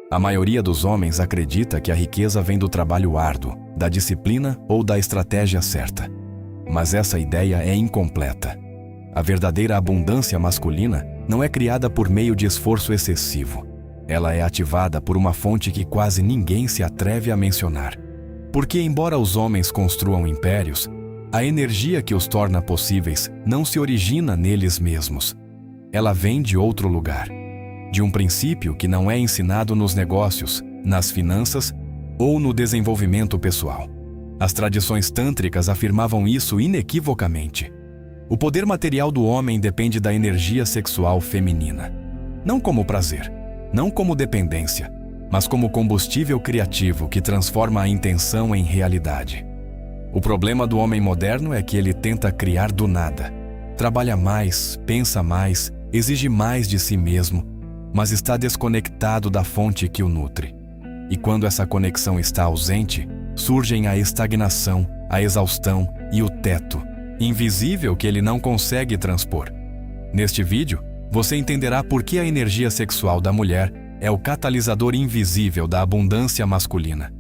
A maioria dos homens acredita que a riqueza vem do trabalho árduo, da disciplina ou da estratégia certa. Mas essa ideia é incompleta. A verdadeira abundância masculina não é criada por meio de esforço excessivo. Ela é ativada por uma fonte que quase ninguém se atreve a mencionar. Porque, embora os homens construam impérios, a energia que os torna possíveis não se origina neles mesmos. Ela vem de outro lugar, de um princípio que não é ensinado nos negócios, nas finanças ou no desenvolvimento pessoal. As tradições tântricas afirmavam isso inequivocamente. O poder material do homem depende da energia sexual feminina. Não como prazer, não como dependência, mas como combustível criativo que transforma a intenção em realidade. O problema do homem moderno é que ele tenta criar do nada. Trabalha mais, pensa mais, exige mais de si mesmo, mas está desconectado da fonte que o nutre. E quando essa conexão está ausente, surgem a estagnação, a exaustão e o teto, invisível que ele não consegue transpor. Neste vídeo, você entenderá por que a energia sexual da mulher é o catalisador invisível da abundância masculina.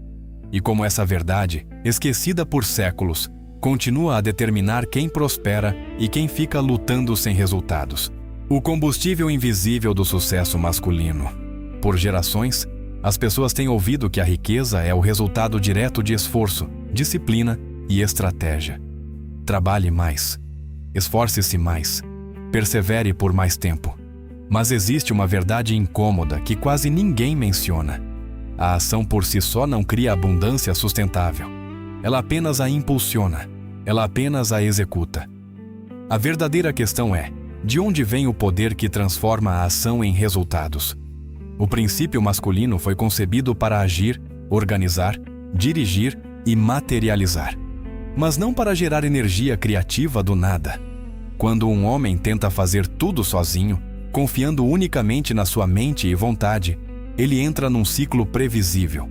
E como essa verdade, esquecida por séculos, continua a determinar quem prospera e quem fica lutando sem resultados. O combustível invisível do sucesso masculino. Por gerações, as pessoas têm ouvido que a riqueza é o resultado direto de esforço, disciplina e estratégia. Trabalhe mais. Esforce-se mais. Persevere por mais tempo. Mas existe uma verdade incômoda que quase ninguém menciona. A ação por si só não cria abundância sustentável. Ela apenas a impulsiona. Ela apenas a executa. A verdadeira questão é: de onde vem o poder que transforma a ação em resultados? O princípio masculino foi concebido para agir, organizar, dirigir e materializar. Mas não para gerar energia criativa do nada. Quando um homem tenta fazer tudo sozinho, confiando unicamente na sua mente e vontade, ele entra num ciclo previsível.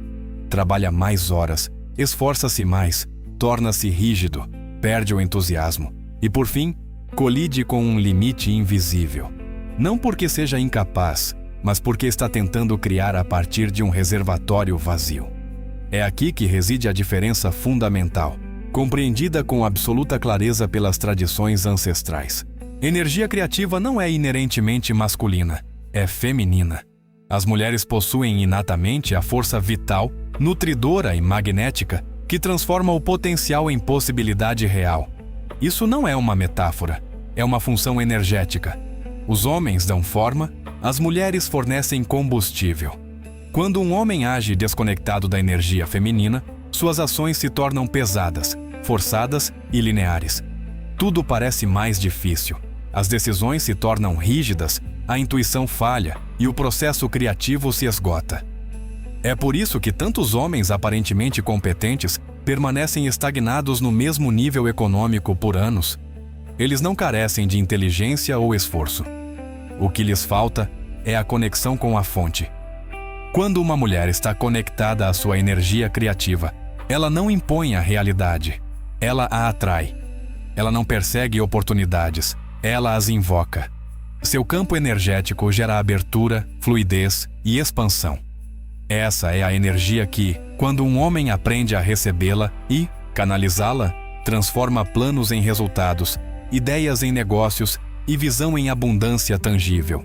Trabalha mais horas, esforça-se mais, torna-se rígido, perde o entusiasmo e, por fim, colide com um limite invisível. Não porque seja incapaz, mas porque está tentando criar a partir de um reservatório vazio. É aqui que reside a diferença fundamental, compreendida com absoluta clareza pelas tradições ancestrais. Energia criativa não é inerentemente masculina, é feminina. As mulheres possuem inatamente a força vital, nutridora e magnética que transforma o potencial em possibilidade real. Isso não é uma metáfora, é uma função energética. Os homens dão forma, as mulheres fornecem combustível. Quando um homem age desconectado da energia feminina, suas ações se tornam pesadas, forçadas e lineares. Tudo parece mais difícil. As decisões se tornam rígidas, a intuição falha e o processo criativo se esgota. É por isso que tantos homens aparentemente competentes permanecem estagnados no mesmo nível econômico por anos. Eles não carecem de inteligência ou esforço. O que lhes falta é a conexão com a fonte. Quando uma mulher está conectada à sua energia criativa, ela não impõe a realidade, ela a atrai. Ela não persegue oportunidades, ela as invoca. Seu campo energético gera abertura, fluidez e expansão. Essa é a energia que, quando um homem aprende a recebê-la e canalizá-la, transforma planos em resultados, ideias em negócios e visão em abundância tangível.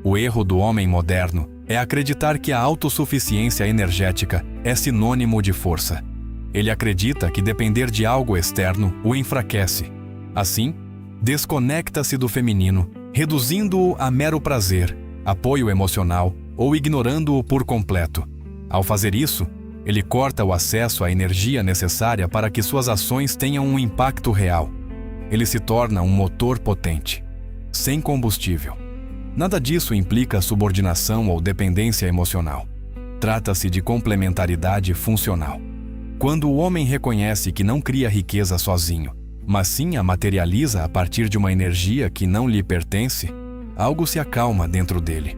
O erro do homem moderno é acreditar que a autossuficiência energética é sinônimo de força. Ele acredita que depender de algo externo o enfraquece. Assim, desconecta-se do feminino, reduzindo-o a mero prazer, apoio emocional ou ignorando-o por completo. Ao fazer isso, ele corta o acesso à energia necessária para que suas ações tenham um impacto real. Ele se torna um motor potente, sem combustível. Nada disso implica subordinação ou dependência emocional. Trata-se de complementaridade funcional. Quando o homem reconhece que não cria riqueza sozinho, mas sim a materializa a partir de uma energia que não lhe pertence, algo se acalma dentro dele.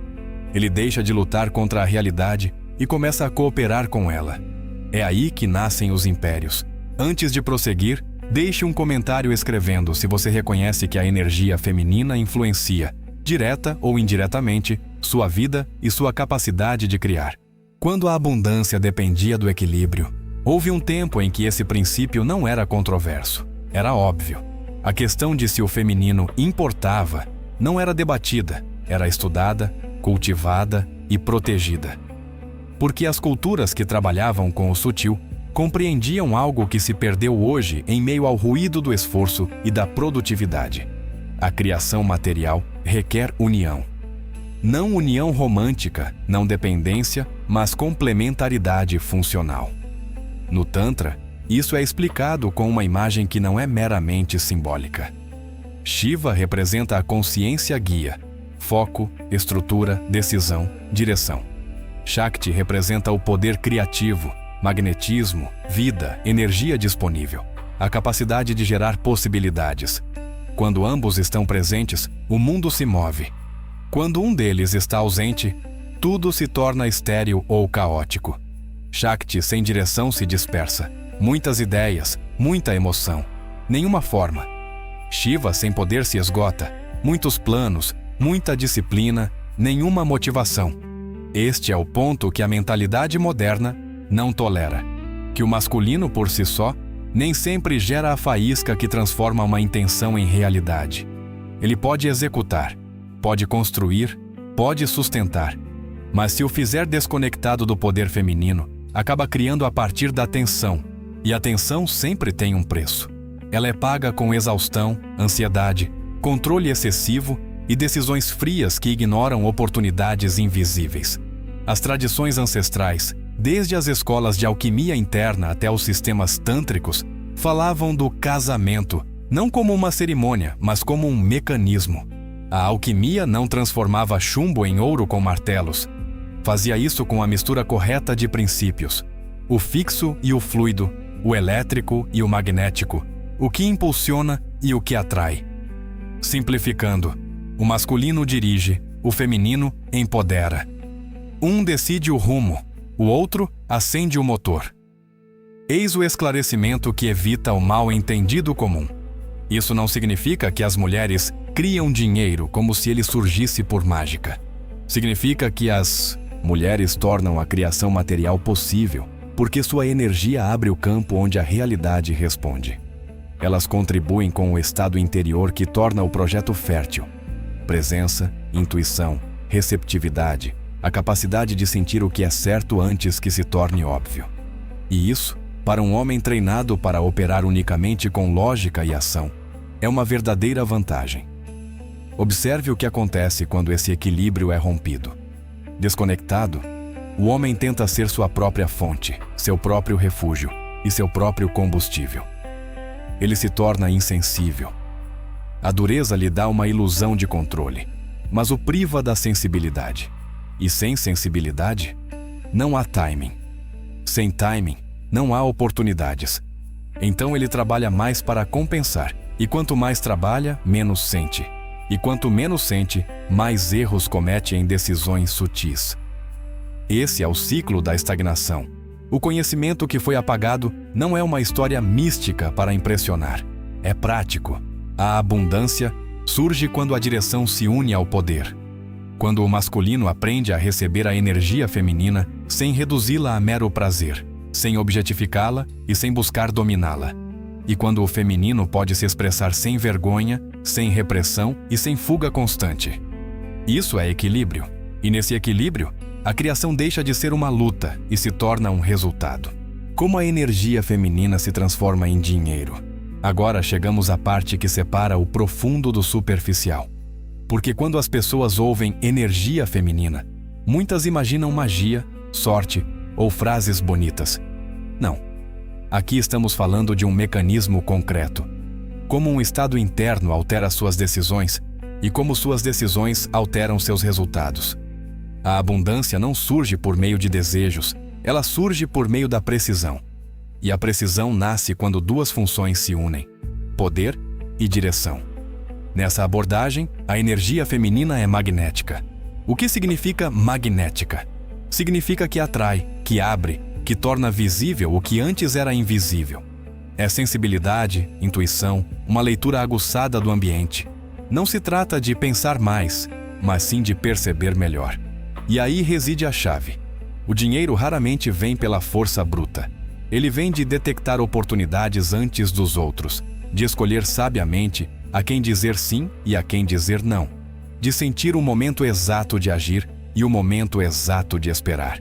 Ele deixa de lutar contra a realidade e começa a cooperar com ela. É aí que nascem os impérios. Antes de prosseguir, deixe um comentário escrevendo se você reconhece que a energia feminina influencia, direta ou indiretamente, sua vida e sua capacidade de criar. Quando a abundância dependia do equilíbrio, houve um tempo em que esse princípio não era controverso. Era óbvio. A questão de se o feminino importava não era debatida, era estudada, cultivada e protegida. Porque as culturas que trabalhavam com o sutil compreendiam algo que se perdeu hoje em meio ao ruído do esforço e da produtividade. A criação material requer união. Não união romântica, não dependência, mas complementaridade funcional. No Tantra, isso é explicado com uma imagem que não é meramente simbólica. Shiva representa a consciência guia, foco, estrutura, decisão, direção. Shakti representa o poder criativo, magnetismo, vida, energia disponível, a capacidade de gerar possibilidades. Quando ambos estão presentes, o mundo se move. Quando um deles está ausente, tudo se torna estéril ou caótico. Shakti sem direção se dispersa. Muitas ideias, muita emoção, nenhuma forma. Shiva sem poder se esgota. Muitos planos, muita disciplina, nenhuma motivação. Este é o ponto que a mentalidade moderna não tolera. Que o masculino por si só nem sempre gera a faísca que transforma uma intenção em realidade. Ele pode executar, pode construir, pode sustentar. Mas se o fizer desconectado do poder feminino, acaba criando a partir da tensão. E a tensão sempre tem um preço. Ela é paga com exaustão, ansiedade, controle excessivo e decisões frias que ignoram oportunidades invisíveis. As tradições ancestrais, desde as escolas de alquimia interna até os sistemas tântricos, falavam do casamento, não como uma cerimônia, mas como um mecanismo. A alquimia não transformava chumbo em ouro com martelos. Fazia isso com a mistura correta de princípios: o fixo e o fluido, o elétrico e o magnético, o que impulsiona e o que atrai. Simplificando, o masculino dirige, o feminino empodera. Um decide o rumo, o outro acende o motor. Eis o esclarecimento que evita o mal-entendido comum. Isso não significa que as mulheres criam dinheiro como se ele surgisse por mágica. Significa que as mulheres tornam a criação material possível, porque sua energia abre o campo onde a realidade responde. Elas contribuem com o estado interior que torna o projeto fértil. Presença, intuição, receptividade, a capacidade de sentir o que é certo antes que se torne óbvio. E isso, para um homem treinado para operar unicamente com lógica e ação, é uma verdadeira vantagem. Observe o que acontece quando esse equilíbrio é rompido. Desconectado, o homem tenta ser sua própria fonte, seu próprio refúgio e seu próprio combustível. Ele se torna insensível. A dureza lhe dá uma ilusão de controle, mas o priva da sensibilidade. E sem sensibilidade, não há timing. Sem timing, não há oportunidades. Então ele trabalha mais para compensar, e quanto mais trabalha, menos sente. E quanto menos sente, mais erros comete em decisões sutis. Esse é o ciclo da estagnação. O conhecimento que foi apagado não é uma história mística para impressionar. É prático. A abundância surge quando a direção se une ao poder. Quando o masculino aprende a receber a energia feminina sem reduzi-la a mero prazer, sem objetificá-la e sem buscar dominá-la. E quando o feminino pode se expressar sem vergonha, sem repressão e sem fuga constante. Isso é equilíbrio. E nesse equilíbrio, a criação deixa de ser uma luta e se torna um resultado. Como a energia feminina se transforma em dinheiro? Agora chegamos à parte que separa o profundo do superficial. Porque quando as pessoas ouvem energia feminina, muitas imaginam magia, sorte ou frases bonitas. Não. Aqui estamos falando de um mecanismo concreto. Como um estado interno altera suas decisões e como suas decisões alteram seus resultados. A abundância não surge por meio de desejos, ela surge por meio da precisão. E a precisão nasce quando duas funções se unem: poder e direção. Nessa abordagem, a energia feminina é magnética. O que significa magnética? Significa que atrai, que abre, que torna visível o que antes era invisível. É sensibilidade, intuição, uma leitura aguçada do ambiente. Não se trata de pensar mais, mas sim de perceber melhor. E aí reside a chave. O dinheiro raramente vem pela força bruta. Ele vem de detectar oportunidades antes dos outros, de escolher sabiamente a quem dizer sim e a quem dizer não, de sentir o momento exato de agir e o momento exato de esperar.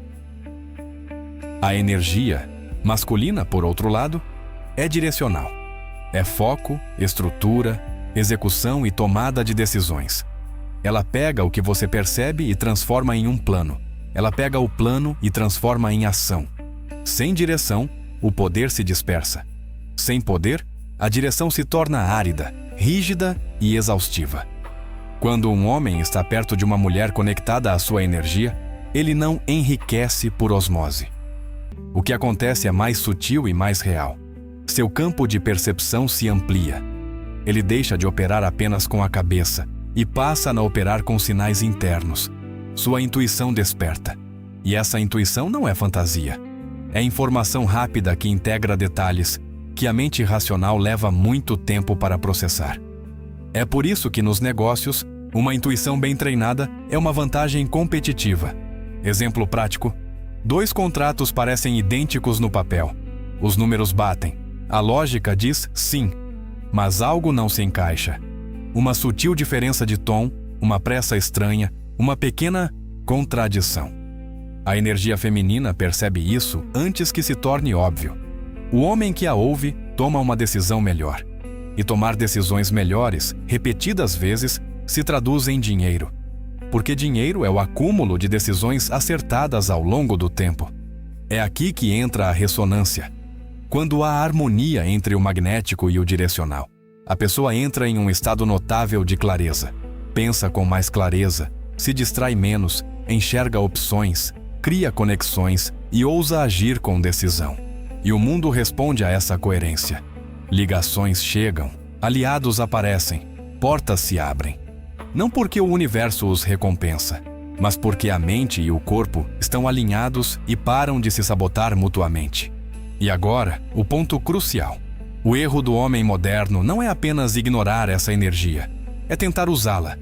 A energia masculina, por outro lado, é direcional. É foco, estrutura, execução e tomada de decisões. Ela pega o que você percebe e transforma em um plano. Ela pega o plano e transforma em ação. Sem direção, o poder se dispersa. Sem poder, a direção se torna árida, rígida e exaustiva. Quando um homem está perto de uma mulher conectada à sua energia, ele não enriquece por osmose. O que acontece é mais sutil e mais real. Seu campo de percepção se amplia. Ele deixa de operar apenas com a cabeça e passa a operar com sinais internos. Sua intuição desperta. E essa intuição não é fantasia. É informação rápida que integra detalhes que a mente racional leva muito tempo para processar. É por isso que nos negócios, uma intuição bem treinada é uma vantagem competitiva. Exemplo prático: 2 contratos parecem idênticos no papel. Os números batem. A lógica diz sim, mas algo não se encaixa. Uma sutil diferença de tom, uma pressa estranha, uma pequena contradição. A energia feminina percebe isso antes que se torne óbvio. O homem que a ouve toma uma decisão melhor. E tomar decisões melhores, repetidas vezes, se traduz em dinheiro. Porque dinheiro é o acúmulo de decisões acertadas ao longo do tempo. É aqui que entra a ressonância. Quando há harmonia entre o magnético e o direcional, a pessoa entra em um estado notável de clareza. Pensa com mais clareza, se distrai menos, enxerga opções, cria conexões e ousa agir com decisão. E o mundo responde a essa coerência. Ligações chegam, aliados aparecem, portas se abrem. Não porque o universo os recompensa, mas porque a mente e o corpo estão alinhados e param de se sabotar mutuamente. E agora, o ponto crucial. O erro do homem moderno não é apenas ignorar essa energia, é tentar usá-la.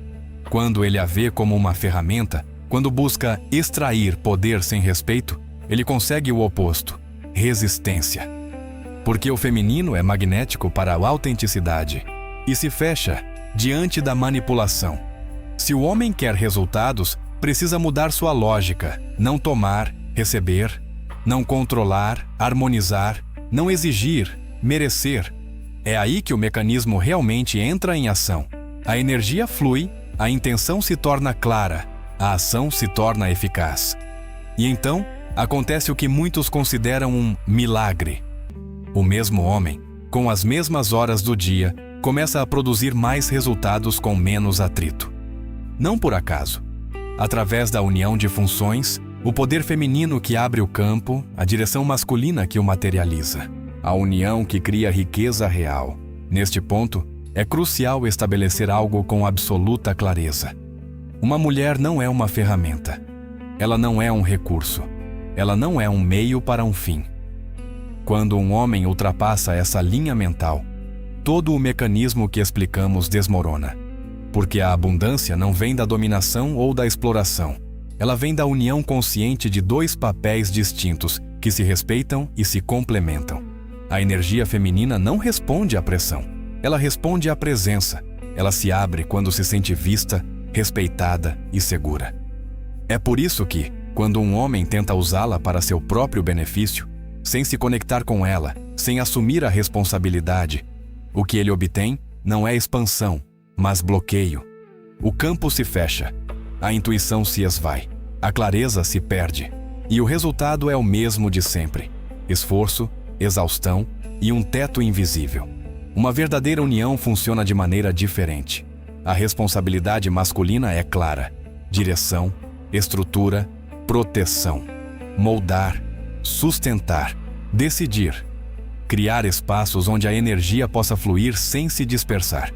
Quando ele a vê como uma ferramenta, quando busca extrair poder sem respeito, ele consegue o oposto: resistência. Porque o feminino é magnético para a autenticidade e se fecha diante da manipulação. Se o homem quer resultados, precisa mudar sua lógica, não tomar, receber, não controlar, harmonizar, não exigir, merecer. É aí que o mecanismo realmente entra em ação. A energia flui, a intenção se torna clara, a ação se torna eficaz. E então, acontece o que muitos consideram um milagre. O mesmo homem, com as mesmas horas do dia, começa a produzir mais resultados com menos atrito. Não por acaso. Através da união de funções, o poder feminino que abre o campo, a direção masculina que o materializa. A união que cria riqueza real. Neste ponto, é crucial estabelecer algo com absoluta clareza. Uma mulher não é uma ferramenta. Ela não é um recurso. Ela não é um meio para um fim. Quando um homem ultrapassa essa linha mental, todo o mecanismo que explicamos desmorona. Porque a abundância não vem da dominação ou da exploração. Ela vem da união consciente de 2 papéis distintos que se respeitam e se complementam. A energia feminina não responde à pressão. Ela responde à presença. Ela se abre quando se sente vista, respeitada e segura. É por isso que, quando um homem tenta usá-la para seu próprio benefício, sem se conectar com ela, sem assumir a responsabilidade, o que ele obtém não é expansão, mas bloqueio. O campo se fecha, a intuição se esvai, a clareza se perde, e o resultado é o mesmo de sempre: esforço, exaustão e um teto invisível. Uma verdadeira união funciona de maneira diferente. A responsabilidade masculina é clara: direção, estrutura, proteção, moldar, sustentar, decidir, criar espaços onde a energia possa fluir sem se dispersar.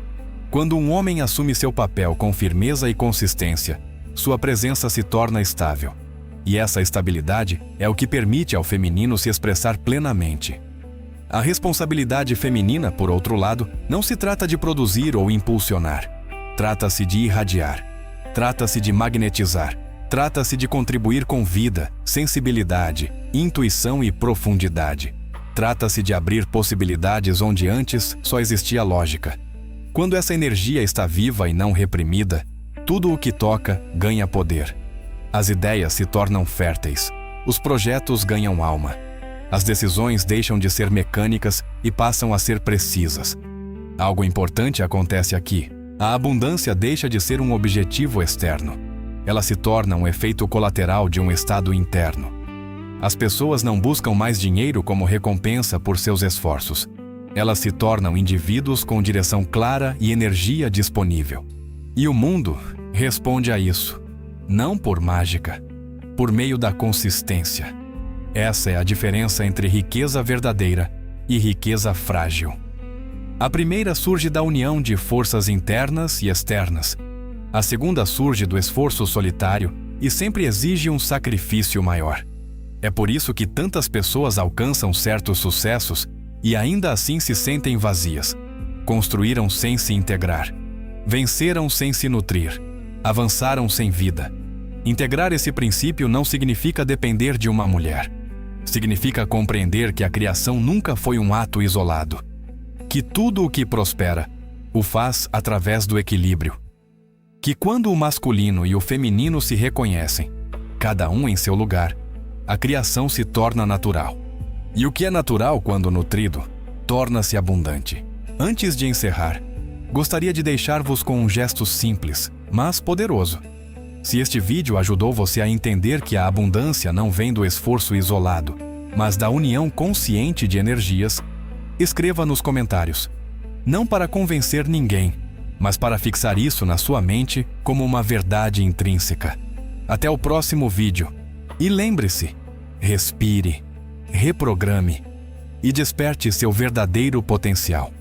Quando um homem assume seu papel com firmeza e consistência, sua presença se torna estável. E essa estabilidade é o que permite ao feminino se expressar plenamente. A responsabilidade feminina, por outro lado, não se trata de produzir ou impulsionar. Trata-se de irradiar. Trata-se de magnetizar. Trata-se de contribuir com vida, sensibilidade, intuição e profundidade. Trata-se de abrir possibilidades onde antes só existia lógica. Quando essa energia está viva e não reprimida, tudo o que toca ganha poder. As ideias se tornam férteis. Os projetos ganham alma. As decisões deixam de ser mecânicas e passam a ser precisas. Algo importante acontece aqui. A abundância deixa de ser um objetivo externo. Ela se torna um efeito colateral de um estado interno. As pessoas não buscam mais dinheiro como recompensa por seus esforços. Elas se tornam indivíduos com direção clara e energia disponível. E o mundo responde a isso, não por mágica, por meio da consistência. Essa é a diferença entre riqueza verdadeira e riqueza frágil. A primeira surge da união de forças internas e externas. A segunda surge do esforço solitário e sempre exige um sacrifício maior. É por isso que tantas pessoas alcançam certos sucessos e ainda assim se sentem vazias. Construíram sem se integrar. Venceram sem se nutrir. Avançaram sem vida. Integrar esse princípio não significa depender de uma mulher. Significa compreender que a criação nunca foi um ato isolado. Que tudo o que prospera o faz através do equilíbrio. Que quando o masculino e o feminino se reconhecem, cada um em seu lugar, a criação se torna natural. E o que é natural quando nutrido, torna-se abundante. Antes de encerrar, gostaria de deixar-vos com um gesto simples, mas poderoso. Se este vídeo ajudou você a entender que a abundância não vem do esforço isolado, mas da união consciente de energias, escreva nos comentários. Não para convencer ninguém, mas para fixar isso na sua mente como uma verdade intrínseca. Até o próximo vídeo. E lembre-se, respire, reprograme e desperte seu verdadeiro potencial.